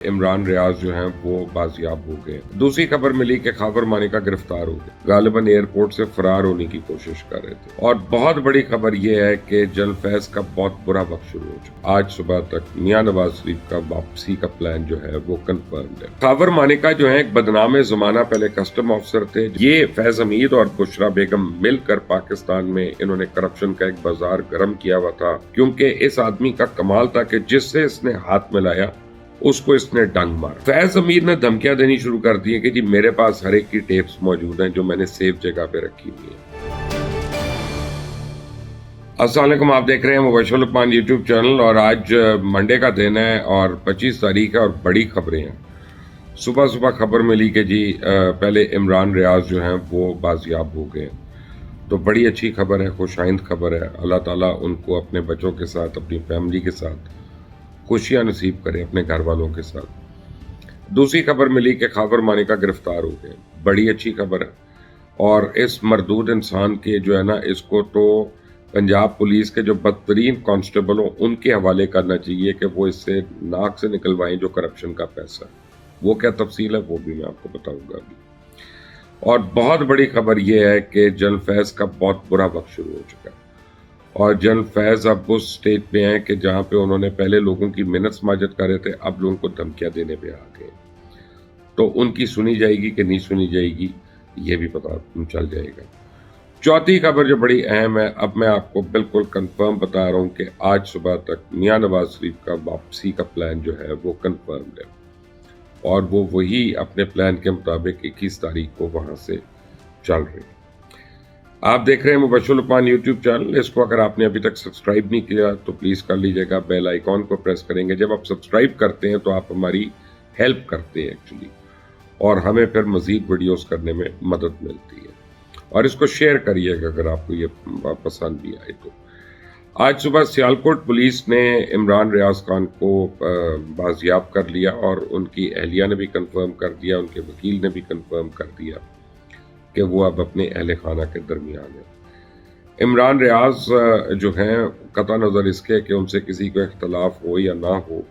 इमरान रियाज जो हैं वो बाजियाब हो गए। दूसरी खबर मिली कि खावर मानिका गिरफ्तार हो गए, गालिबन एयरपोर्ट से फरार होने की कोशिश कर रहे थे। और बहुत बड़ी खबर यह है कि जनरल फैज का बहुत बुरा वक्त शुरू हो चुका। आज सुबह तक मियां नवाज शरीफ का वापसी का प्लान जो है वो कंफर्म है। खावर मानिका जो है एक बदनाम जमाना पहले कस्टम ऑफिसर थे। ये फैज हमीद और बुशरा बेगम मिलकर पाकिस्तान में इन्होंने करप्शन का एक बाजार गर्म किया हुआ था, क्योंकि इस आदमी का कमाल था कि जिससे इसने हाथ मिलाया उसको इसने डंग मारा। फैज हमीद ने धमकियां देनी शुरू कर दी है कि जी मेरे पास हर एक की टेप्स मौजूद हैं जो मैंने सेफ जगह पे रखी हुई है। अस्सलाम वालेकुम, आप देख रहे हैं मुबशर लुकमान यूट्यूब चैनल और आज मंडे का दिन है और 25 तारीख है और बड़ी खबरें हैं। सुबह सुबह खबर मिली कि जी पहले इमरान रियाज जो हैं वो बाजियाब हो गए, तो बड़ी अच्छी खबर है, खुशाइंद खबर है। अल्लाह ताला उनको अपने बच्चों के साथ, अपनी फैमिली के साथ खुशियां नसीब करें, अपने घर वालों के साथ। दूसरी खबर मिली कि खावर मानिका गिरफ्तार हो गए, बड़ी अच्छी खबर है। और इस मरदूद इंसान के जो है ना, इसको तो पंजाब पुलिस के जो बदतरीन कांस्टेबल हो उनके हवाले करना चाहिए कि वो इससे नाक से निकलवाएं जो करप्शन का पैसा है। वो क्या तफसील है वो भी मैं आपको बताऊंगा अभी। और बहुत बड़ी खबर यह है कि जनरल फैज का बहुत बुरा वक्त शुरू हो चुका है और जनरल फैज अब उस स्टेज पे हैं कि जहां पे उन्होंने पहले लोगों की मिन्नत समाजत कर रहे थे, अब लोगों को धमकियां देने पे आ गए। तो उनकी सुनी जाएगी कि नहीं सुनी जाएगी ये भी पता चल जाएगा। चौथी खबर जो बड़ी अहम है, अब मैं आपको बिल्कुल कंफर्म बता रहा हूं कि आज सुबह तक मियां नवाज शरीफ का वापसी का प्लान जो है वो कंफर्म है और वो वही अपने प्लान के मुताबिक 21 तारीख को वहां से चल रहे हैं। आप देख रहे हैं मुबशर लुकमान यूट्यूब चैनल। इसको अगर आपने अभी तक सब्सक्राइब नहीं किया तो प्लीज़ कर लीजिएगा, बेल आइकॉन को प्रेस करेंगे। जब आप सब्सक्राइब करते हैं तो आप हमारी हेल्प करते हैं एक्चुअली, और हमें फिर मज़ीद वीडियोस करने में मदद मिलती है। और इसको शेयर करिएगा अगर आपको ये पसंद भी आए तो। आज सुबह सियालकोट पुलिस ने इमरान रियाज खान को बाजियाब कर लिया और उनकी अहलिया ने भी कंफर्म कर दिया, उनके वकील ने भी कंफर्म कर दिया कि वो अब अपने अहल खाना के दरमियान है। इमरान रियाज जो हैं, कता नज़र इसके कि उनसे किसी को इख्तलाफ हो या ना हो,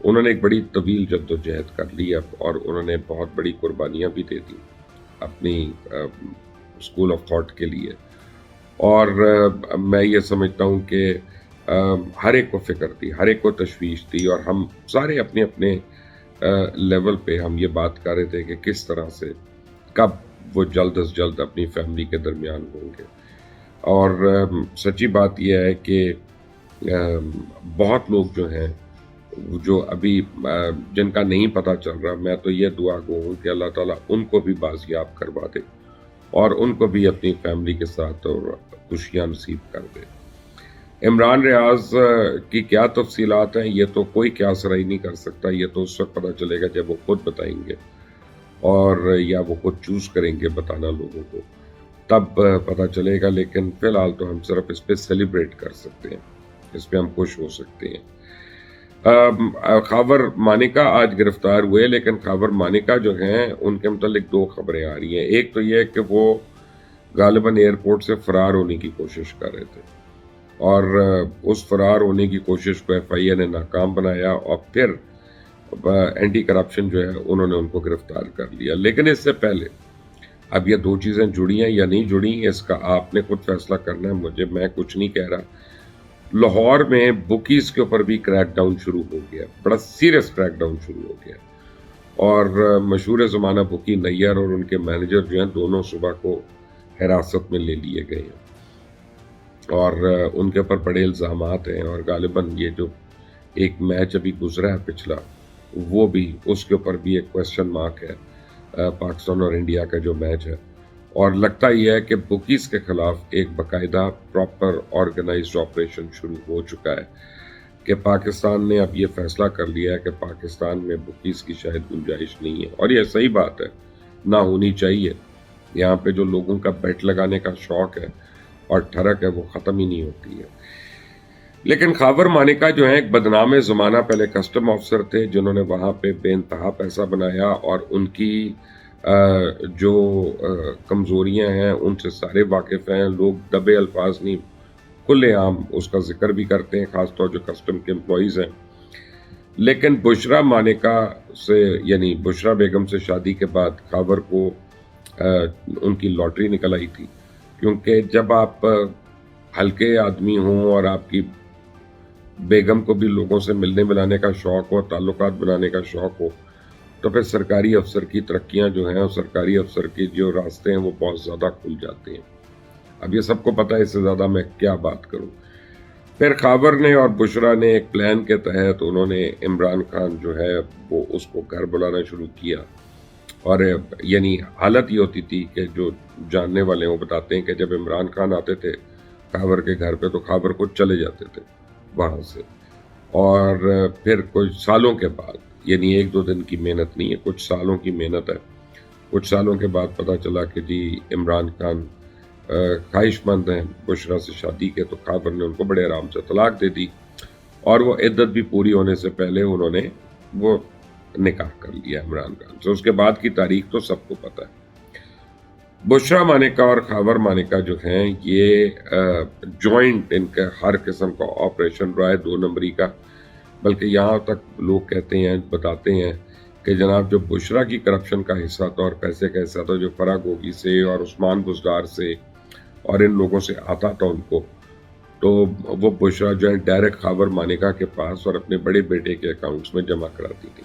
उन्होंने एक बड़ी तवील जद्दोजहद कर ली अब, और उन्होंने बहुत बड़ी कुर्बानियाँ भी दे दी अपनी स्कूल ऑफ थॉट के लिए। और मैं ये समझता हूँ कि हर एक को फ़िक्र थी, हर एक को तशवीश थी, और हम सारे अपने अपने लेवल पे हम ये बात कर रहे थे कि किस तरह से कब वो जल्द अज जल्द अपनी फैमिली के दरमियान होंगे। और सच्ची बात यह है कि बहुत लोग जो हैं, जो अभी जिनका नहीं पता चल रहा, मैं तो ये दुआ गो हूँ कि अल्लाह ताला उनको भी बाजियाब करवा दे और उनको भी अपनी फैमिली के साथ और खुशियाँ नसीब कर दे। इमरान रियाज की क्या तफसीलात हैं ये तो कोई क्यास राई नहीं कर सकता, ये तो उस वक्त पता चलेगा जब वो खुद बताएंगे, और या वो खुद चूज़ करेंगे बताना लोगों को, तब पता चलेगा। लेकिन फ़िलहाल तो हम सिर्फ इस पे सेलिब्रेट कर सकते हैं, इस पे हम खुश हो सकते हैं। खावर मानिका आज गिरफ्तार हुए, लेकिन खावर मानिका जो हैं उनके मुतालिक दो खबरें आ रही हैं। एक तो ये है कि वो गालिबन एयरपोर्ट से फ़रार होने की कोशिश कर रहे थे और उस फ़रार होने की कोशिश को FIA ने नाकाम बनाया और फिर एंटी करप्शन जो है उन्होंने उनको गिरफ्तार कर लिया। लेकिन इससे पहले अब ये दो चीज़ें जुड़ी हैं या नहीं जुड़ी, इसका आपने खुद फैसला करना है, मैं कुछ नहीं कह रहा। लाहौर में बुकीज़ के ऊपर भी क्रैकडाउन शुरू हो गया, बड़ा सीरियस क्रैकडाउन शुरू हो गया, और मशहूर ज़माना बुकी नैयर और उनके मैनेजर जो हैं दोनों सुबह को हिरासत में ले लिए गए हैं और उनके ऊपर बड़े इल्ज़ामात हैं। और गालिबन ये जो एक मैच अभी गुजरा है पिछला, वो भी, उसके ऊपर भी एक क्वेश्चन मार्क है, पाकिस्तान और इंडिया का जो मैच है। और लगता ही है कि बुकीज़ के ख़िलाफ़ एक बाकायदा प्रॉपर ऑर्गेनाइज्ड ऑपरेशन शुरू हो चुका है कि पाकिस्तान ने अब ये फ़ैसला कर लिया है कि पाकिस्तान में बुकीज़ की शायद गुंजाइश नहीं है। और ये सही बात है, ना होनी चाहिए। यहाँ पे जो लोगों का बेट लगाने का शौक़ है और ठरक है वो ख़त्म ही नहीं होती है। लेकिन खावर मानिका जो है एक बदनाम ज़माना पहले कस्टम ऑफिसर थे, जिन्होंने वहाँ पे बेइंतहा पैसा बनाया, और उनकी जो कमज़ोरियाँ हैं उनसे सारे वाकिफ़ हैं। लोग दबे अल्फाज नहीं, खुलेआम उसका जिक्र भी करते हैं, ख़ासतौर जो कस्टम के एम्प्लॉइज़ हैं। لیکن بشرا مانیکا سے یعنی بشرا بیگم سے شادی کے بعد خاور کو ان کی لاٹری نکل آئی تھی، کیونکہ جب آپ ہلکے آدمی ہوں اور آپ کی بیگم کو بھی لوگوں سے ملنے ملانے کا شوق ہو، تعلقات بنانے کا شوق ہو، تو پھر سرکاری افسر کی ترقیاں جو ہیں اور سرکاری افسر کے جو راستے ہیں وہ بہت زیادہ کھل جاتے ہیں۔ اب یہ سب کو پتہ ہے، اس سے زیادہ میں کیا بات کروں۔ پھر خاور نے اور بشرا نے ایک پلان کے تحت انہوں نے عمران خان جو ہے وہ اس کو گھر بلانا شروع کیا، اور یعنی حالت یہ ہوتی تھی کہ جو جاننے والے وہ بتاتے ہیں کہ جب عمران خان آتے تھے خاور کے گھر پہ تو خاور کو چلے جاتے تھے وہاں سے، اور پھر کچھ سالوں کے بعد، یعنی ایک دو دن کی محنت نہیں ہے، کچھ سالوں کی محنت ہے، کچھ سالوں کے بعد پتہ چلا کہ جی عمران خان خواہش مند ہیں بشرا سے شادی کے، تو خاور نے ان کو بڑے آرام سے طلاق دے دی، اور وہ عدت بھی پوری ہونے سے پہلے انہوں نے وہ نکاح کر لیا عمران خان سے۔ اس کے بعد کی تاریخ تو سب کو پتہ ہے۔ بشرا مانیکا اور خاور مانیکا جو ہیں یہ جوائنٹ ان کا ہر قسم کا آپریشن رہا ہے، 2 نمبری کا، بلکہ یہاں تک لوگ کہتے ہیں، بتاتے ہیں کہ جناب جو بشرا کی کرپشن کا حصہ تھا اور پیسے کا حصہ تھا جو فرا گوگی سے اور عثمان بزدار سے اور ان لوگوں سے آتا تھا ان کو، تو وہ بشرا جو ہے ڈائریکٹ خاور مانیکا کے پاس اور اپنے بڑے بیٹے کے اکاؤنٹس میں جمع کراتی تھی۔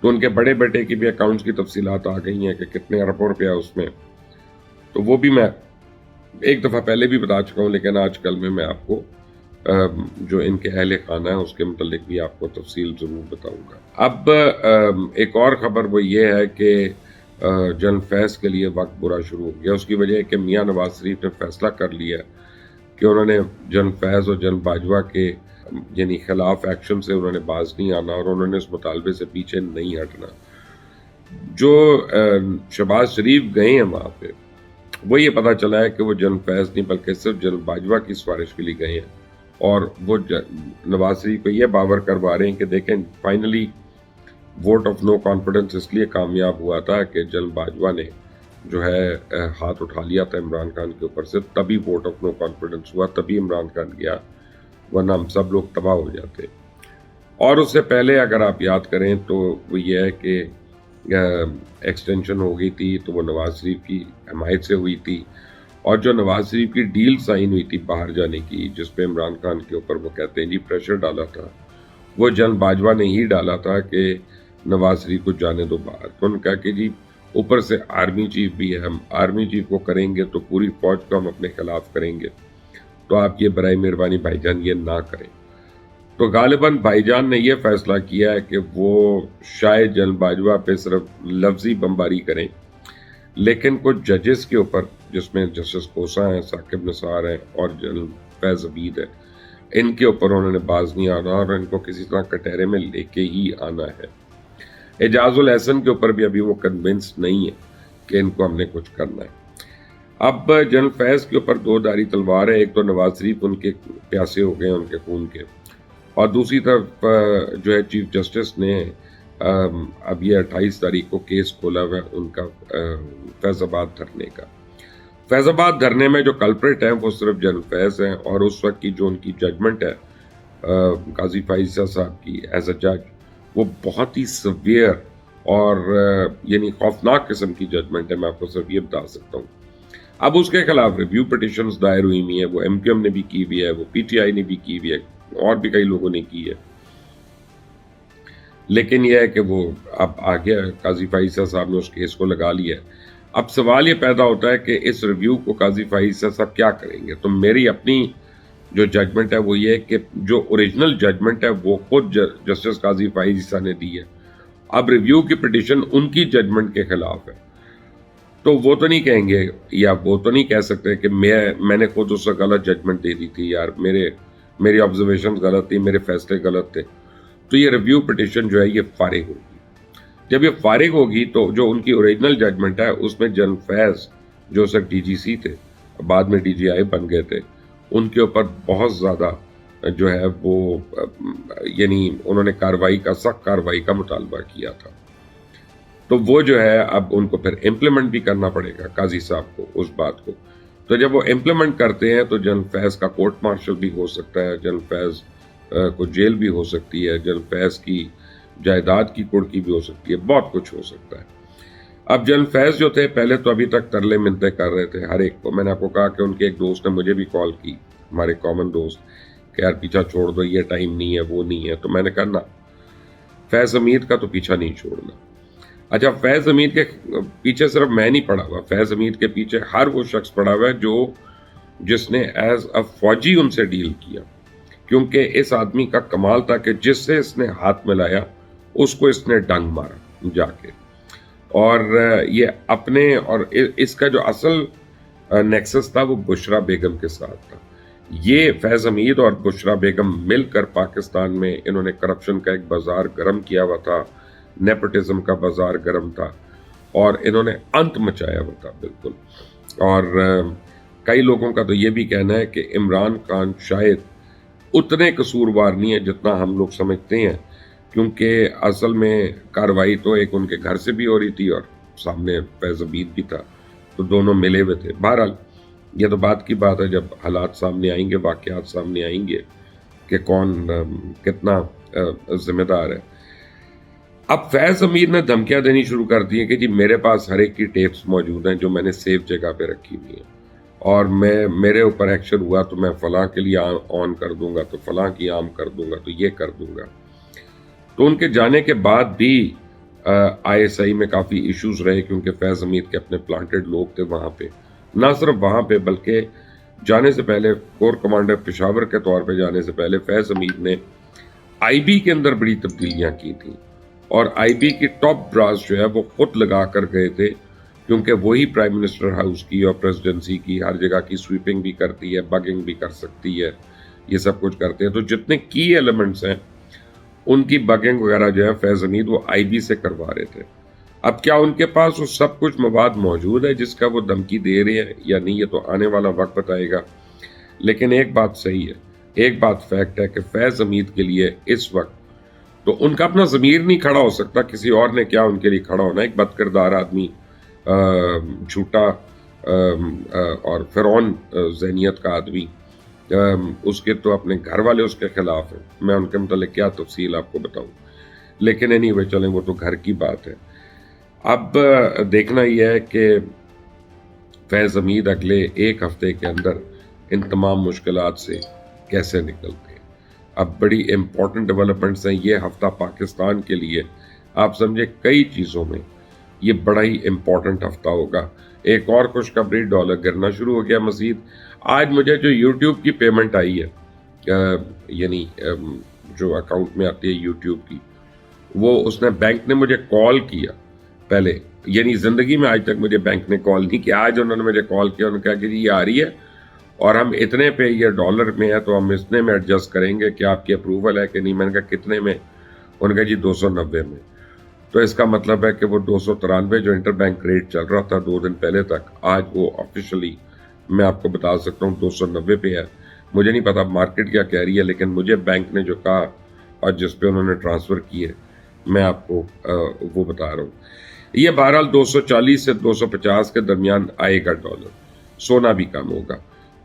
تو ان کے بڑے بیٹے کی بھی اکاؤنٹس کی تفصیلات آ گئی ہیں کہ کتنے اربوں روپیہ اس میں، تو وہ بھی میں ایک دفعہ پہلے بھی بتا چکا ہوں، لیکن آج کل میں آپ کو جو ان کے اہل خانہ ہے اس کے متعلق بھی آپ کو تفصیل ضرور بتاؤں گا۔ اب ایک اور خبر وہ یہ ہے کہ جنرل فیض کے لیے وقت برا شروع ہو گیا۔ اس کی وجہ ہے کہ میاں نواز شریف نے فیصلہ کر لیا کہ انہوں نے جنرل فیض اور جنرل باجوہ کے یعنی خلاف ایکشن سے انہوں نے باز نہیں آنا، اور انہوں نے اس مطالبے سے پیچھے نہیں ہٹنا۔ جو شہباز شریف گئے ہیں وہاں پہ، وہ یہ پتہ چلا ہے کہ وہ جنرل فیض نہیں بلکہ صرف جنرل باجوہ کی سفارش کے لیے گئے ہیں، اور وہ نواز شریف کو یہ باور کروا رہے ہیں کہ دیکھیں finally vote of no confidence اس لیے کامیاب ہوا تھا کہ جنرل باجوہ نے جو ہے ہاتھ اٹھا لیا تھا عمران خان کے اوپر سے، تبھی ووٹ آف نو کانفیڈنس ہوا، تبھی عمران خان گیا، ورنہ ہم سب لوگ تباہ ہو جاتے۔ اور اس سے پہلے اگر آپ یاد کریں تو وہ یہ ہے کہ ایکسٹینشن ہو گئی تھی تو وہ نواز شریف کی حمایت سے ہوئی تھی، اور جو نواز شریف کی ڈیل سائن ہوئی تھی باہر جانے کی، جس پہ عمران خان کے اوپر وہ کہتے ہیں جی پریشر ڈالا تھا، وہ جنرل باجوہ نے ہی ڈالا تھا کہ نواز شریف کو جانے دو باہر۔ تو انہوں نے کہا کہ جی اوپر سے آرمی چیف بھی ہے، ہم آرمی چیف کو کریں گے تو پوری فوج کو ہم اپنے خلاف کریں گے، تو آپ یہ برائے مہربانی بھائی جان یہ نہ کریں۔ تو غالباً بھائی جان نے یہ فیصلہ کیا ہے کہ وہ شاید جنرل باجوہ پہ صرف لفظی بمباری کریں، لیکن کچھ ججز کے اوپر، جس میں جسٹس کوسا ہیں، ثاقب نثار ہیں اور جنرل فیض عبید ہے، ان کے اوپر انہوں نے باز نہیں آنا اور ان کو کسی طرح کٹہرے میں لے کے ہی آنا ہے۔ اعجاز الاحسن کے اوپر بھی ابھی وہ کنونس نہیں ہے کہ ان کو ہم نے کچھ کرنا ہے۔ اب جنرل فیض کے اوپر 2 دھاری تلوار ہے، ایک تو نواز شریف ان کے پیاسے ہو گئے ان کے خون کے، اور دوسری طرف جو ہے چیف جسٹس نے اب یہ 28 تاریخ کو کیس کھولا ہوا ہے ان کا فیض آباد دھرنے کا۔ فیض آباد دھرنے میں جو کلپریٹ ہیں وہ صرف جنرل فیض ہیں، اور اس وقت کی جو ان کی ججمنٹ ہے قاضی فائزہ صاحب کی ایز اے جج، وہ بہت ہی سویئر اور یعنی خوفناک قسم کی ججمنٹ ہے، میں آپ کو صرف یہ بتا سکتا ہوں۔ اب اس کے خلاف ریویو پٹیشنز دائر ہوئی ہوئی ہیں، وہ ایم کیو ایم نے بھی کی ہوئی ہے، وہ پی ٹی آئی نے بھی کی ہوئی ہے، اور بھی کئی لوگوں نے کی ہے، لیکن یہ ہے کہ وہ اب آگے قاضی فائزہ صاحب نے اس کیس کو لگا لیا ہے۔ اب سوال یہ پیدا ہوتا ہے کہ اس ریویو کو قاضی فائزہ صاحب کیا کریں گے؟ تو میری اپنی جو ججمنٹ ہے وہ یہ ہے کہ جو اوریجنل ججمنٹ ہے وہ خود جسٹس قاضی فائزہ نے دی ہے، اب ریویو کی پٹیشن ان کی ججمنٹ کے خلاف ہے، تو وہ تو نہیں کہیں گے یا وہ تو نہیں کہہ سکتے کہ میں نے خود اس سے غلط ججمنٹ دے دی تھی، یار میری آبزرویشن غلط تھی، میرے فیصلے غلط تھے۔ تو یہ ریویو پٹیشن جو ہے یہ فارغ ہوگی۔ جب یہ فارغ ہوگی تو جو ان کی اوریجنل ججمنٹ ہے اس میں جنرل فیض جو اس وقت ڈی جی سی تھے، بعد میں ڈی جی آئی بن گئے تھے، ان کے اوپر بہت زیادہ جو ہے وہ یعنی انہوں نے سخت کارروائی کا مطالبہ کیا تھا، تو وہ جو ہے اب ان کو پھر امپلیمنٹ بھی کرنا پڑے گا قاضی صاحب کو اس بات کو۔ تو جب وہ امپلیمنٹ کرتے ہیں تو جنرل فیض کا کورٹ مارشل بھی ہو سکتا ہے، جنرل فیض کو جیل بھی ہو سکتی ہے، جنرل فیض کی जायदाद की कुर्की भी हो सकती है, बहुत कुछ हो सकता है। अब जनरल फैज़ जो थे पहले तो अभी तक तरले मिन्नतें कर रहे थे हर एक को। मैंने आपको कहा कि उनके एक दोस्त ने मुझे भी कॉल की, हमारे कॉमन दोस्त, कि यार पीछा छोड़ दो, ये टाइम नहीं है, वो नहीं है। तो मैंने कहा ना, फैज़ हमीद का तो पीछा नहीं छोड़ना। अच्छा, फैज़ हमीद के पीछे सिर्फ मैं नहीं पड़ा हुआ, फैज़ हमीद के पीछे हर वो शख्स पड़ा हुआ है जिसने एज अ फौजी उनसे डील किया, क्योंकि इस आदमी का कमाल था कि जिससे इसने हाथ मिलाया उसको इसने डंग मारा जाके। और ये अपने और इसका जो असल नेक्सस था वो बुशरा बेगम के साथ था। ये फैज़ हमीद और बुशरा बेगम मिलकर पाकिस्तान में इन्होंने करप्शन का एक बाजार गर्म किया हुआ था, नेपोटिज्म का बाजार गर्म था, और इन्होंने अंत मचाया हुआ था बिल्कुल। और कई लोगों का तो ये भी कहना है कि इमरान खान शायद उतने कसूरवार नहीं है जितना हम लोग समझते हैं, क्योंकि असल में कार्रवाई तो एक उनके घर से भी हो रही थी और सामने फैज़ हमीद भी था, तो दोनों मिले हुए थे। बहरहाल ये तो बात की बात है, जब हालात सामने आएंगे, वाक़यात सामने आएंगे कि कौन कितना जिम्मेदार है। अब फैज़ हमीद ने धमकियां देनी शुरू कर दी हैं कि जी मेरे पास हर एक की टेप्स मौजूद हैं जो मैंने सेफ जगह पे रखी हुई हैं, और मेरे ऊपर एक्शन हुआ तो मैं फ़लाँ के लिए ऑन कर दूंगा, तो फ़लाँ की आम कर दूंगा, तो ये कर दूंगा। तो उनके जाने के बाद भी ISI में काफ़ी इश्यूज रहे, क्योंकि फैज़ हमीद के अपने प्लांटेड लोग थे वहाँ पे। ना सिर्फ वहाँ पे बल्कि जाने से पहले, कोर कमांडर पेशावर के तौर पे जाने से पहले फैज़ हमीद ने IB के अंदर बड़ी तब्दीलियाँ की थी, और IB की टॉप ब्रास जो है वो खुद लगा कर गए थे, क्योंकि वही प्राइम मिनिस्टर हाउस की और प्रेसिडेंसी की हर जगह की स्वीपिंग भी करती है, बगिंग भी कर सकती है, ये सब कुछ करते हैं। तो जितने की एलिमेंट्स हैं उनकी बगिंग वगैरह जो है फैज़ हमीद वो IB से करवा रहे थे। अब क्या उनके पास वो सब कुछ मवाद मौजूद है जिसका वो धमकी दे रहे हैं या नहीं, ये तो आने वाला वक्त बताएगा। लेकिन एक बात सही है, एक बात फैक्ट है कि फैज़ हमीद के लिए इस वक्त तो उनका अपना ज़मीर नहीं खड़ा हो सकता, किसी और ने क्या उनके लिए खड़ा होना। एक बदकिरदार आदमी, झूठा और फ़िरौन ज़हनियत का आदमी, उसके तो अपने घर वाले उसके खिलाफ हैं। मैं उनके मतलब क्या तफसील आपको बताऊं, लेकिन एनीवे चलें, वो तो घर की बात है। अब देखना यह है कि फैज़ हमीद अगले एक हफ्ते के अंदर इन तमाम मुश्किलात से कैसे निकलते हैं। अब बड़ी इम्पोर्टेंट डेवलपमेंट्स हैं ये हफ्ता पाकिस्तान के लिए। आप समझे कई चीज़ों में ये बड़ा ही इम्पोर्टेंट हफ्ता होगा। एक और खुशखबरी, डॉलर गिरना शुरू हो गया मज़ीद। आज मुझे जो यूट्यूब की पेमेंट आई है, यानी जो अकाउंट में आती है यूट्यूब की, वो उसने बैंक ने मुझे कॉल किया पहले, यानी ज़िंदगी में आज तक मुझे बैंक ने कॉल नहीं किया। आज उन्होंने मुझे कॉल किया, उन्होंने कहा कि ये आ रही है और हम इतने पे, ये डॉलर में है तो हम इतने में एडजस्ट करेंगे, क्या आपकी अप्रूवल है कि नहीं। मैंने कहा कितने में, उन्होंने कहा जी 290 में। तो इसका मतलब है कि वो 293 जो इंटर बैंक रेट चल रहा था 2 दिन पहले तक, आज वो ऑफिशियली मैं आपको बता सकता हूँ 290 पे है। मुझे नहीं पता मार्केट क्या कह रही है, लेकिन मुझे बैंक ने जो कहा और जिस पे उन्होंने ट्रांसफ़र किए, मैं आपको वो बता रहा हूँ। ये बहरहाल 240 से 250 के दरमियान आएगा डॉलर। सोना भी कम होगा।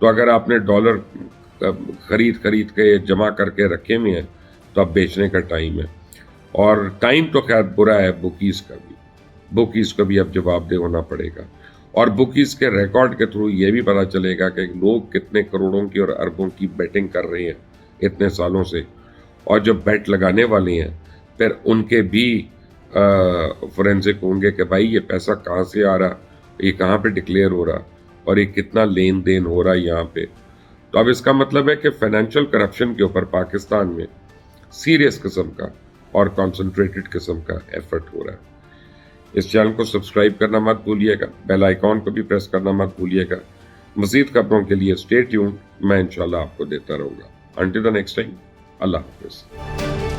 तो अगर आपने डॉलर खरीद के जमा करके रखे हुए हैं तो अब बेचने का टाइम है। और टाइम तो खैर बुरा है बुकीज़ का भी, बुकीज़ को भी अब जवाबदेह होना पड़ेगा। और बुकीज़ के रिकॉर्ड के थ्रू ये भी पता चलेगा कि लोग कितने करोड़ों की और अरबों की बेटिंग कर रहे हैं इतने सालों से, और जो बेट लगाने वाले हैं फिर उनके भी फोरेंसिक होंगे कि भाई ये पैसा कहाँ से आ रहा, ये कहाँ पे डिक्लेयर हो रहा, और ये कितना लेन देन हो रहा है यहाँ पे। तो अब इसका मतलब है कि फाइनेंशियल करप्शन के ऊपर पाकिस्तान में सीरियस किस्म का और कॉन्सेंट्रेटेड किस्म का एफर्ट हो रहा है। इस चैनल को सब्सक्राइब करना मत भूलिएगा, बेल आइकॉन को भी प्रेस करना मत भूलिएगा। मज़ीद खबरों के लिए स्टे ट्यून्ड, मैं इंशाल्लाह आपको देता रहूँगा। अंटिल द नेक्स्ट टाइम, अल्लाह हाफ़िज़।